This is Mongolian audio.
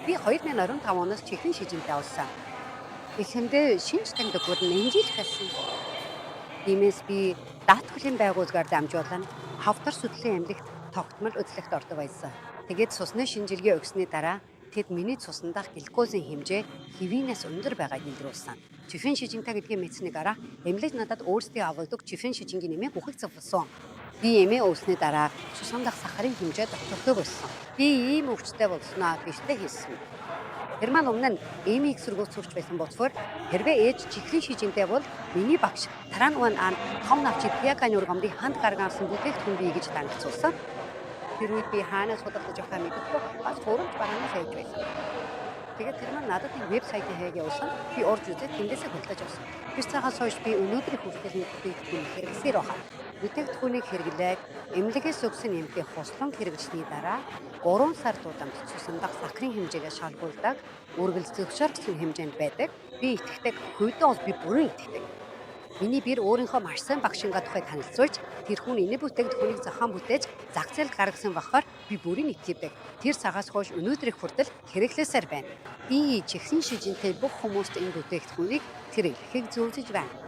Би 2015 оноос чихрийн шижинтэй авсан. Эхэндээ шинж тэмдэгүүд нь инжиж байсан. Тиймээс би даатгалын байгууллагаар дамжуулан хавдар судлалын эмнэлэгт тогтмол үзлэгт ордог байсан. Тэгээд цусны шинжилгээ өгсөний дараа тэд миний цуснадах глюкозын хэмжээ хэвийнээс өндөр байгааг илрүүлсэн. Чихрийн шижинтэй гэдгийг мэдсэний дараа эмнэлэг надад өөрсдөө авалдаг чихрийн шижингийн нэмийг өгөхийг зөвлөсөн. Би эмээ өвсний дараа цуснах сахарын хэмжээ тогтвортой болсон. Би ийм өвчтэй болсноо гэртээ хэлсэн. Тэр маань өмнө нь эмийг сургууль сурч байсан болохоор хэрвээ ээж чихрийн шижинтэй бол миний багш Тарануан ан том навчид Пиаканы ургамлыг ханд гаргасан бүтээгдэхүүн бий гэж танилцуулсан. Тэр үед би хаанаас судалж авахаа мэдэхгүй бас хурамч бараанаас хайж байсан. Тэгээд тэр маань надад нэг вебсайтын хаяг явуулсан. Би орж үзээд тэндээсээ худалдаж авсан. Тэр цагаас хойш би өнөөдрийн хүртэл бүтээгдэхүүн хэрэглэсээр байгаа. Бүтээгдэхүүнийг хэрэглээд эмнэлэгээс өгсөн нэмтийн хуслан хэрэгжсэний дараа 3 сар тутамд цуснах сахарын хэмжээгээ шалгуулдаг, үргэлж зөвшөөрсөн хэмжээнд байдаг. Би итгэдэг, хүйдээ бол би бүрэн итгэдэг. Миний бэр өөрийнхөө маш сайн багшингаа тухай танилцуулж, тэр хүн энэ бүтээгдэхүүнийг зохион бүтээж, зах зээлд гаргасан бахаар би бүрэн итгэдэг. Тэр цагаас хойш өнөөдрийн хүртэл хэрэглээсээр байна. Би чихрийн шижинтэй бүх хүмүүст энэ бүтээгдэхүүнийг хэрэглэхийг зөвлөж байна.